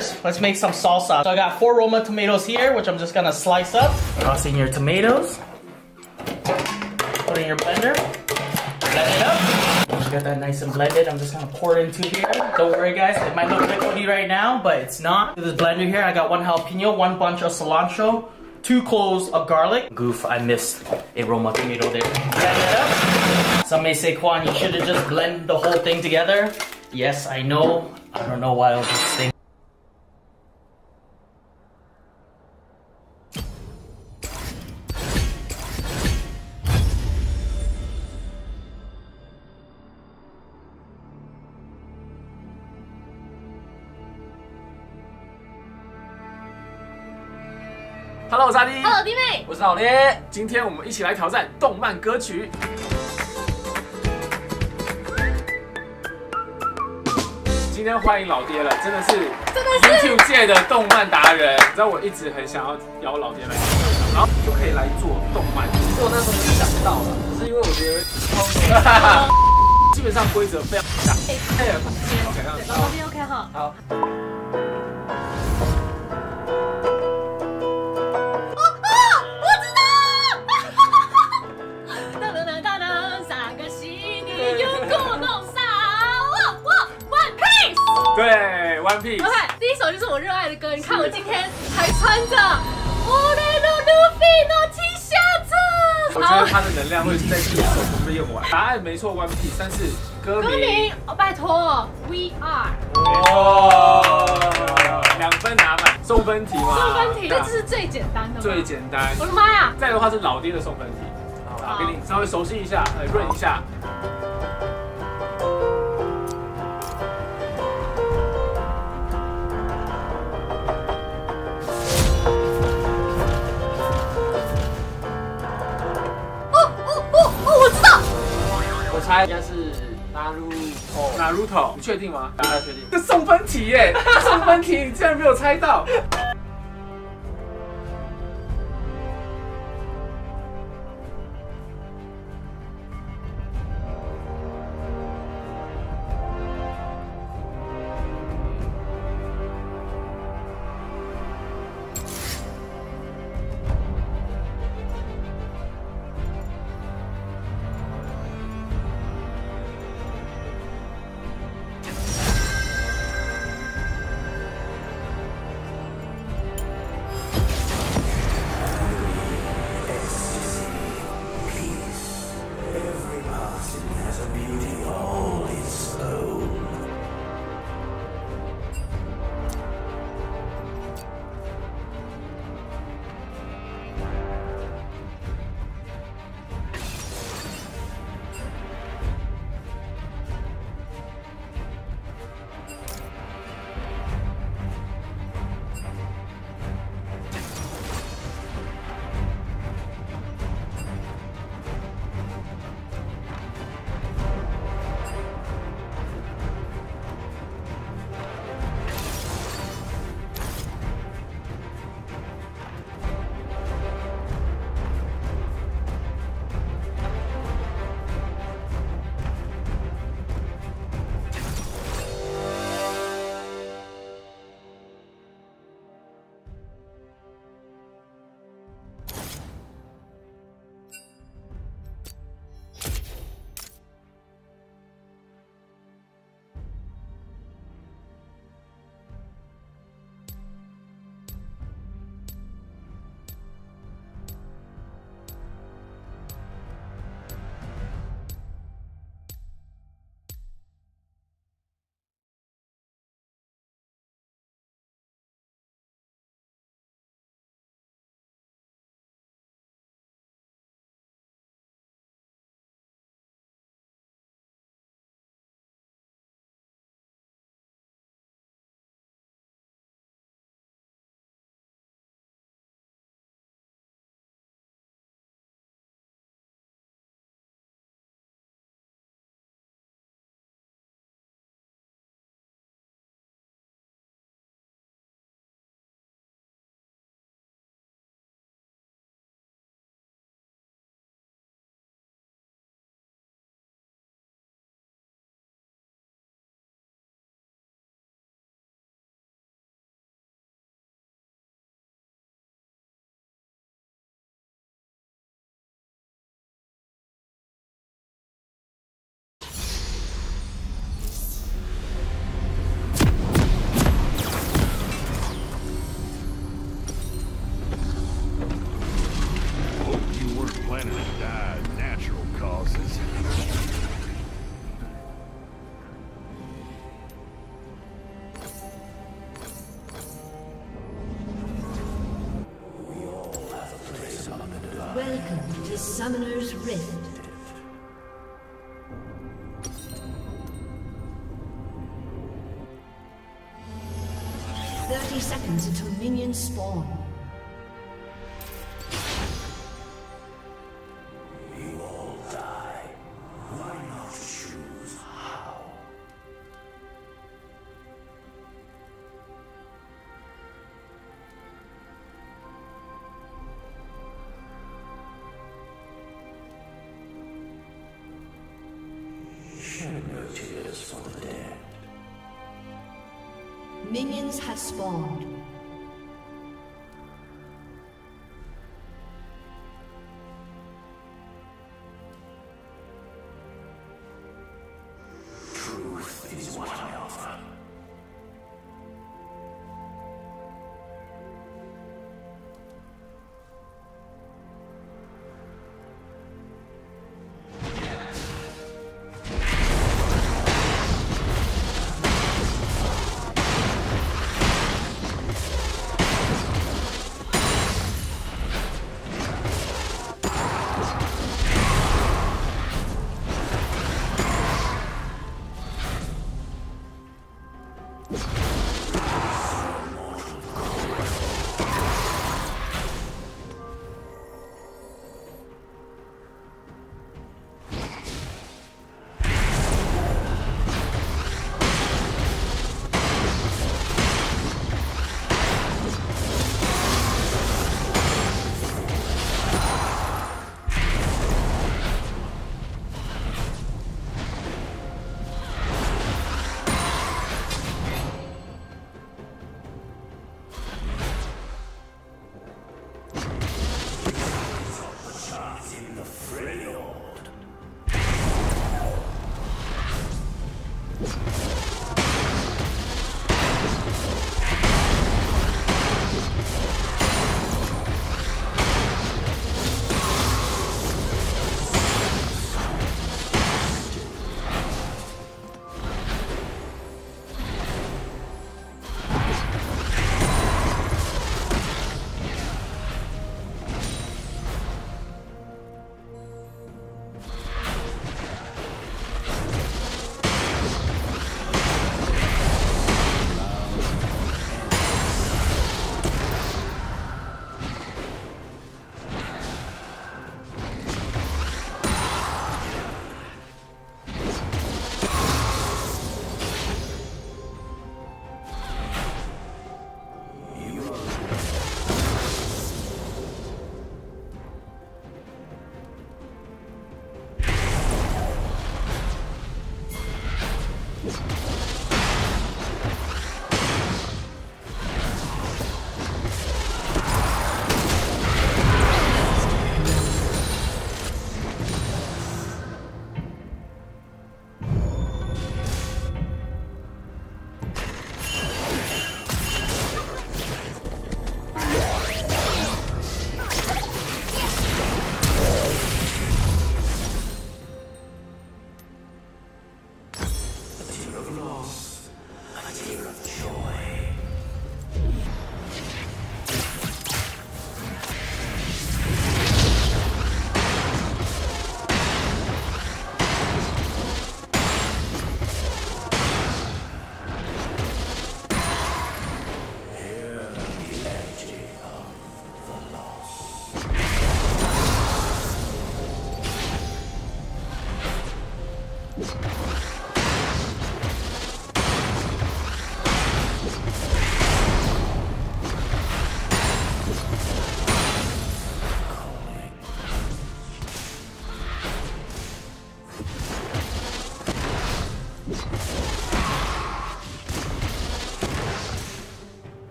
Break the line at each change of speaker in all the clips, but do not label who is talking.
first, let's make some salsa. So I got 4 Roma tomatoes here, which I'm just gonna slice up. Toss in your tomatoes. Put in your blender. Blend it up. Once you get that nice and blended, I'm just gonna pour it into here. Don't worry guys, it might look liquidy right now, but it's not. With this blender here, I got 1 jalapeno, 1 bunch of cilantro, 2 cloves of garlic. Goof, I missed a Roma tomato there. Blend it up. Some may say, Quan, you should have just blended the whole thing together. Yes, I know. I don't know why I was just thinking.
Hello， 我是阿弟。
Hello， 弟妹。
我是老爹。今天我们一起来挑战动漫歌曲。今天欢迎老爹了，真的是 YouTube 界的动漫达人。你知道我一直很想要邀老爹来，然后就可以来做动漫。其实我那时候就想到了，只是因为我觉得基本上规则非常大。OK，
老爹 OK 哈。
好。对 ，One Piece。OK，
第一首就是我热爱的歌。你看我今天还穿着我的路飞的 T 恤子。
我觉得他的能量会在第一首全部用完。答案没错 ，One Piece， 但是歌名，
哦，拜托 ，We Are。
哦，2分拿满，送分题吗？
送分题，这是最简单的。
最简单。
我的妈呀！
再的话是老爹的送分题，好，给你稍微熟悉一下，润一下。猜应该是纳鲁头，你确定吗？大家确定？这送分题耶，送分题，你竟然没有猜到！
Welcome to Summoner's Rift. Seconds until minions spawn.
You all die. Why not choose how? Shed no tears for the dead.
Minions have spawned.
Truth is what I offer.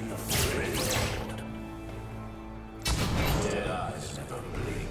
in the field. Dead eyes never blink.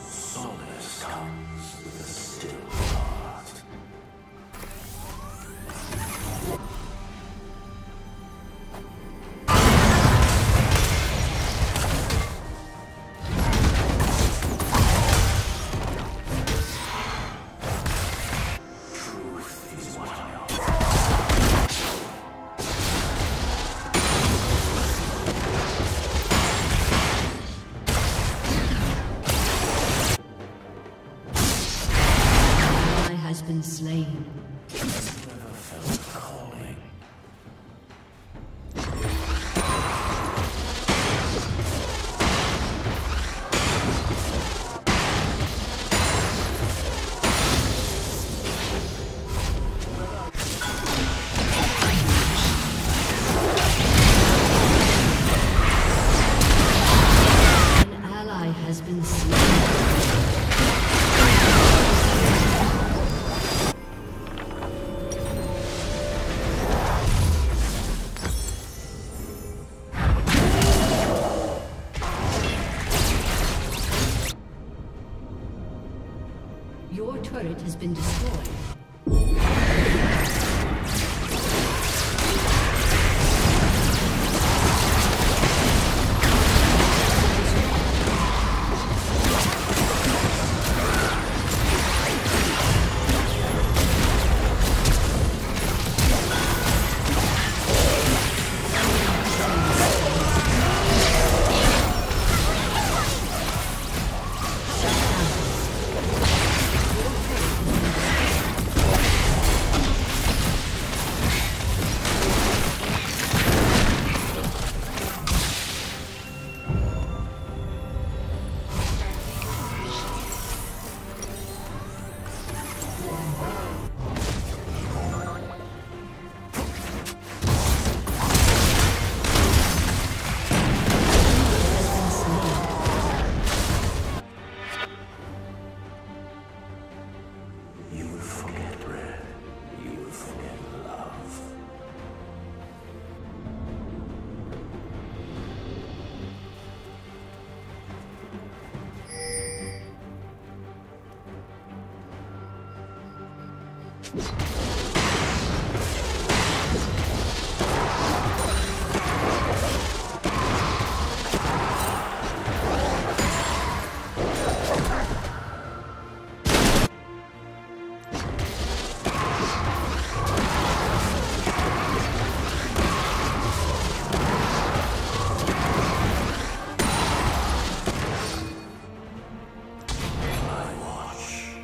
Solace comes with a still heart. Truth is what I offer.
Ally has been slain.
Never felt calling.
An ally has been slain. Your turret has been destroyed.
You will forget red. You will forget love. My watch.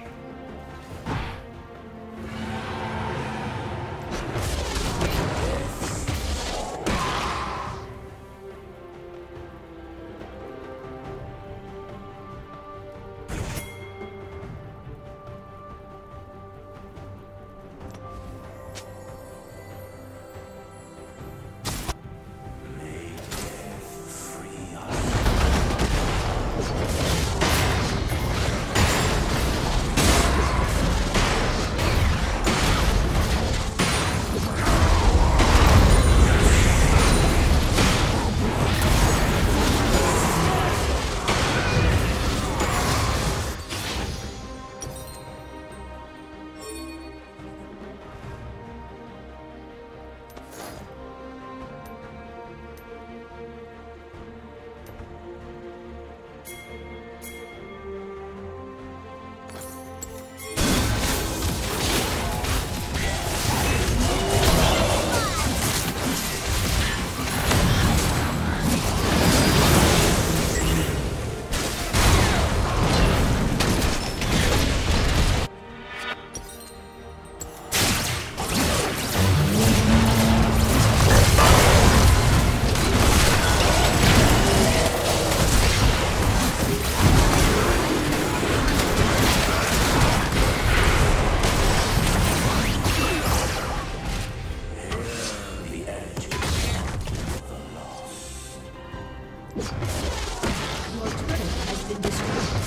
Your turret has been destroyed.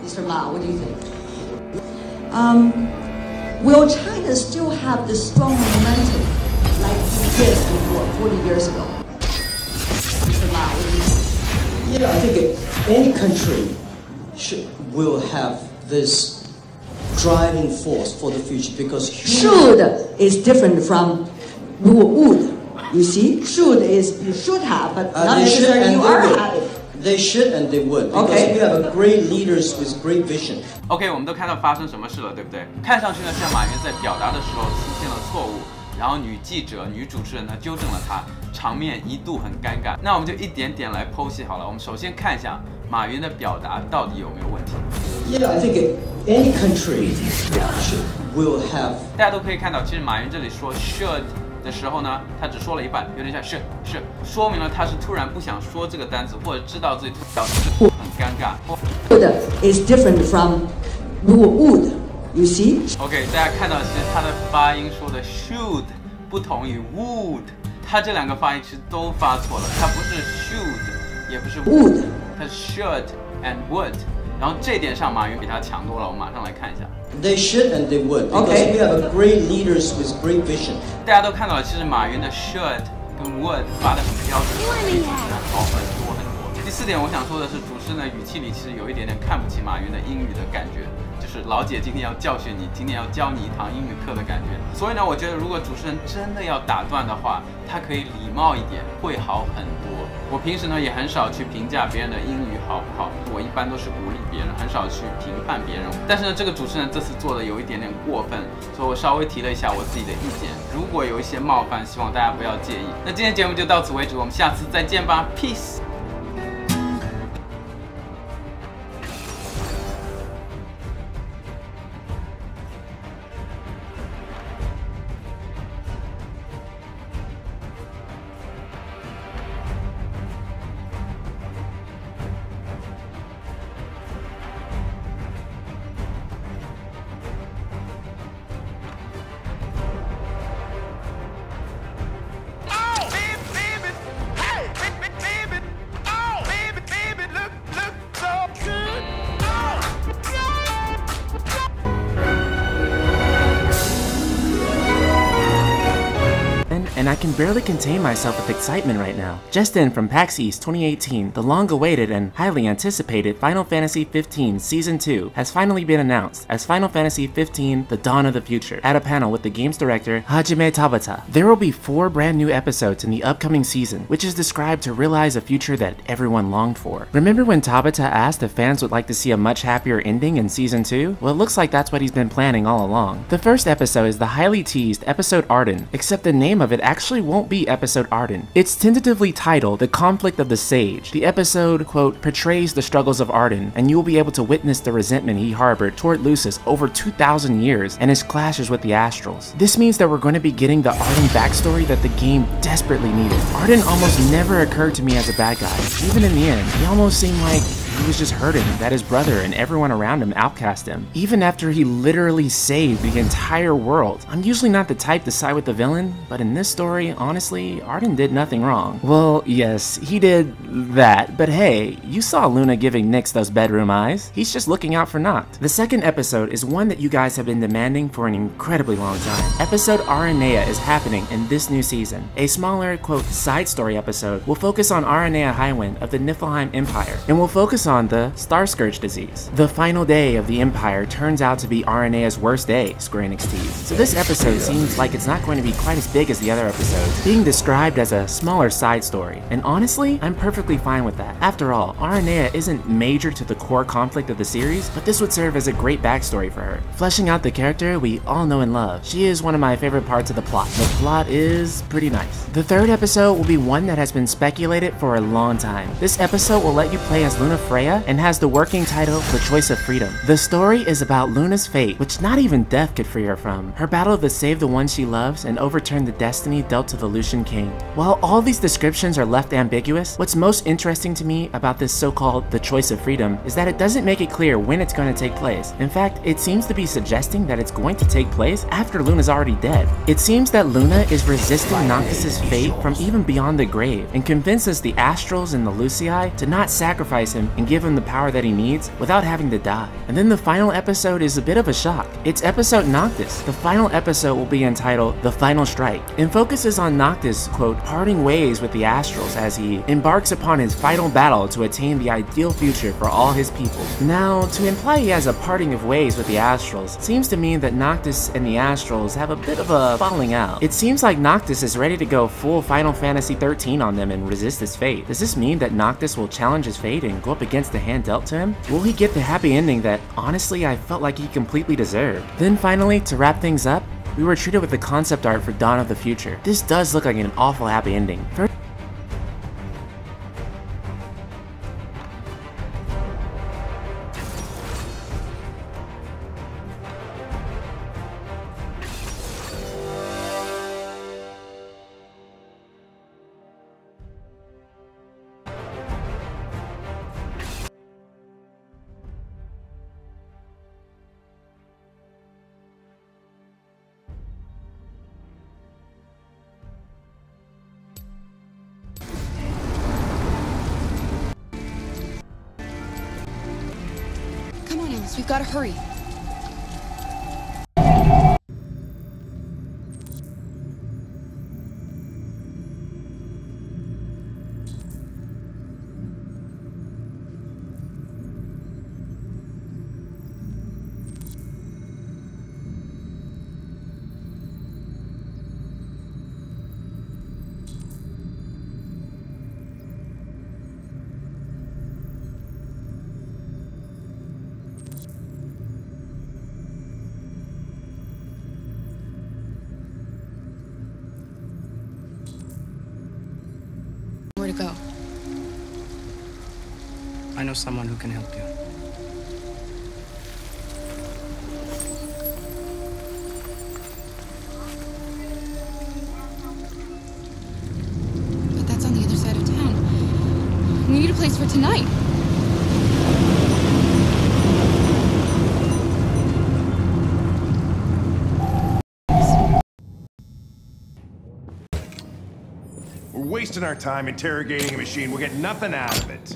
Mr. Ma, what do you think? Will China still have the strong momentum like it did before 40 years ago? Mr. Ma, what do you think?
Yeah, I think any country will have this driving force for the future because
Should is different from would. You see, should is you should have, but not
they should
necessarily
and
you
they
are
would.
having.
They should and they would because
Okay.
we have a great leaders with great vision.
OK， 我们都看到发生什么事了，对不对？看上去呢，像马云在表达的时候出现了错误，然后女记者、女主持人呢纠正了他，场面一度很尴尬。那我们就一点点来剖析好了。我们首先看一下马云的表达到底有没有问题。
Yeah, I think any country will have.
大家都可以看到，其实马云这里说 should 的时候呢，他只说了一半，有点像是，说明了他是突然不想说这个单词，或者知道自己表示很尴尬。
Should is different from would. You see?
OK， 大家看到其实他的发音说的 should 不同于 would， 他这两个发音其实都发错了，他不是 should， 也不是 would， 他是 should and would。然后这点上马云比他强多了，我们马上来看一下。
They should and they would because
Okay.
we have a great leaders with great vision.
大家都看到了，其实马云的 should 跟 would 发的很标准，比主持人好很多很多。第四点，我想说的是，主持人的语气里其实有一点点看不起马云的英语的感觉，就是老姐今天要教训你，今天要教你一堂英语课的感觉。所以呢，我觉得如果主持人真的要打断的话，他可以礼貌一点，会好很多。我平时呢也很少去评价别人的英语好不好，我一般都是鼓励别人，很少去评判别人。但是呢，这个主持人这次做的有一点点过分，所以我稍微提了一下我自己的意见。如果有一些冒犯，希望大家不要介意。那今天节目就到此为止，我们下次再见吧 ，peace。And
I can barely contain myself with excitement right now. Just in from PAX East 2018, the long-awaited and highly anticipated Final Fantasy XV Season 2 has finally been announced as Final Fantasy XV The Dawn of the Future at a panel with the game's director Hajime Tabata. There will be 4 brand new episodes in the upcoming season, which is described to realize a future that everyone longed for. Remember when Tabata asked if fans would like to see a much happier ending in Season 2? Well, it looks like that's what he's been planning all along. The first episode is the highly teased episode Arden, except the name of it actually won't be episode Arden. It's tentatively titled The Conflict of the Sage. The episode, quote, portrays the struggles of Arden, and you will be able to witness the resentment he harbored toward Lucis over 2,000 years and his clashes with the Astrals. This means that we're going to be getting the Arden backstory that the game desperately needed. Arden almost never occurred to me as a bad guy. Even in the end, he almost seemed like he was just hurting that his brother and everyone around him outcast him, even after he literally saved the entire world. I'm usually not the type to side with the villain, but in this story, honestly, Arden did nothing wrong. Well, yes, he did that, but hey, you saw Luna giving Nyx those bedroom eyes. He's just looking out for Noct. The second episode is one that you guys have been demanding for an incredibly long time. Episode Aranea is happening in this new season. A smaller, quote, side story episode will focus on Aranea Highwind of the Niflheim Empire, and will focus on the Starscourge disease. The final day of the Empire turns out to be Aranea's worst day, Square Enix teased. So this episode seems like it's not going to be quite as big as the other episodes, being described as a smaller side story. And honestly, I'm perfectly fine with that. After all, Aranea isn't major to the core conflict of the series, but this would serve as a great backstory for her, fleshing out the character we all know and love. She is one of my favorite parts of the plot. The plot is pretty nice. The third episode will be one that has been speculated for a long time. This episode will let you play as Luna Freya and has the working title The Choice of Freedom. The story is about Luna's fate, which not even death could free her from. Her battle to save the one she loves and overturn the destiny dealt to the Lucian King. While all these descriptions are left ambiguous, what's most interesting to me about this so-called The Choice of Freedom is that it doesn't make it clear when it's going to take place. In fact, it seems to be suggesting that it's going to take place after Luna's already dead. It seems that Luna is resisting Noctis's fate from even beyond the grave and convinces the Astrals and the Lucii to not sacrifice him and give him the power that he needs without having to die. And then the final episode is a bit of a shock. It's episode Noctis. The final episode will be entitled The Final Strike and focuses on Noctis, quote, parting ways with the Astrals as he embarks upon his final battle to attain the ideal future for all his people. Now, to imply he has a parting of ways with the Astrals seems to mean that Noctis and the Astrals have a bit of a falling out. It seems like Noctis is ready to go full Final Fantasy 13 on them and resist his fate. Does this mean that Noctis will challenge his fate and go up against the hand dealt to him? Will he get the happy ending that, honestly, I felt like he completely deserved? Then finally, to wrap things up, we were treated with the concept art for Dawn of the Future. This does look like an awful happy ending.
Come on, Alice, we've got to hurry. Where to go?
I know someone who can help you.
But that's on the other side of town. We need a place for tonight.
We're wasting our time interrogating a machine. We'll get nothing out of it.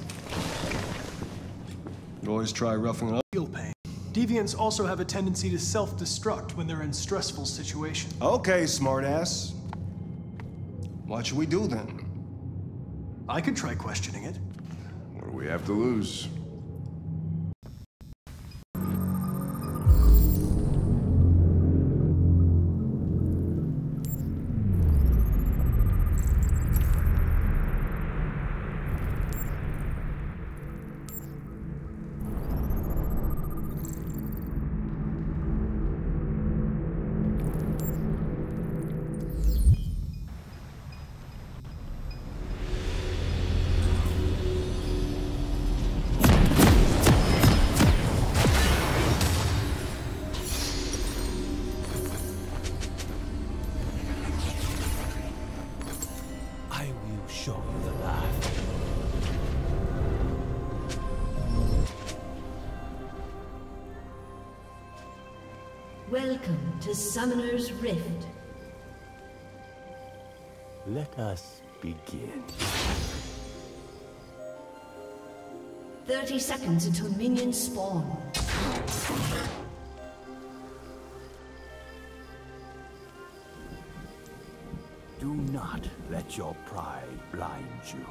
You always try roughing it up.
Feel pain. Deviants also have a tendency to self-destruct when they're in stressful situations.
Okay, smartass. What should we do then?
I could try questioning it.
What do we have to lose?
Show you the life.
Welcome to Summoner's Rift.
Let us begin.
30 seconds until minions spawn.
Do not let your pride blind you.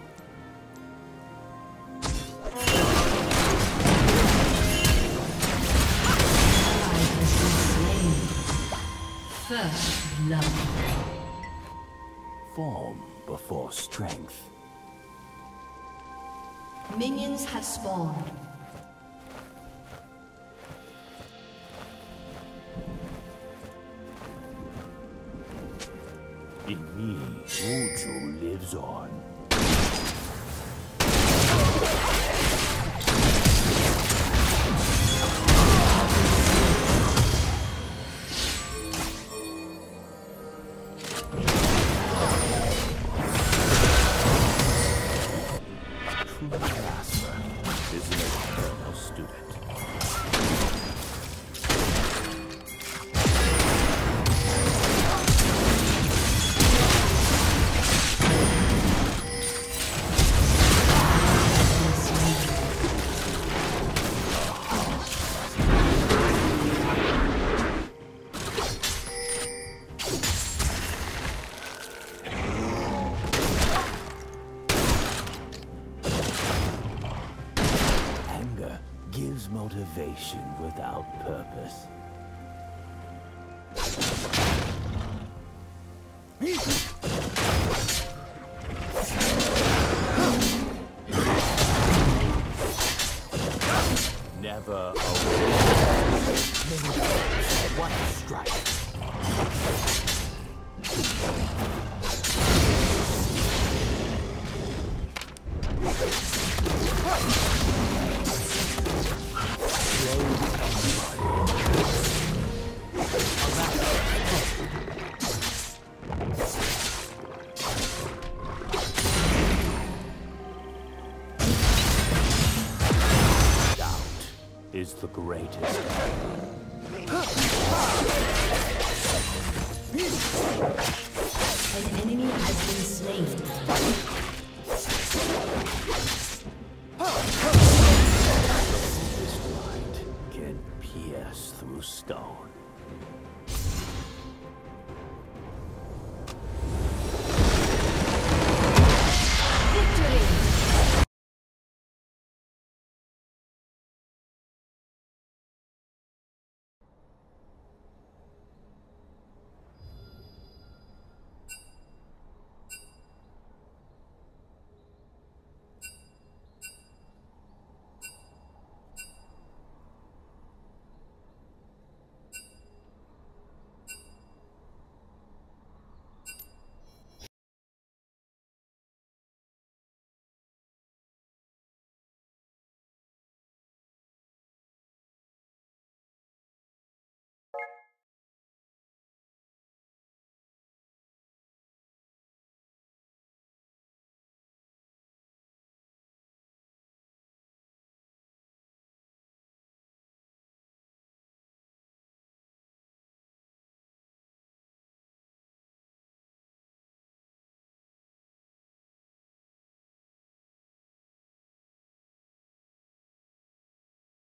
First love.
Form before strength.
Minions have spawned.
In me, Wuju lives on. True master is an eternal student. motivation without purpose. Never away. One strike. Is the greatest.
An enemy has been slain.
This light can pierce through stone.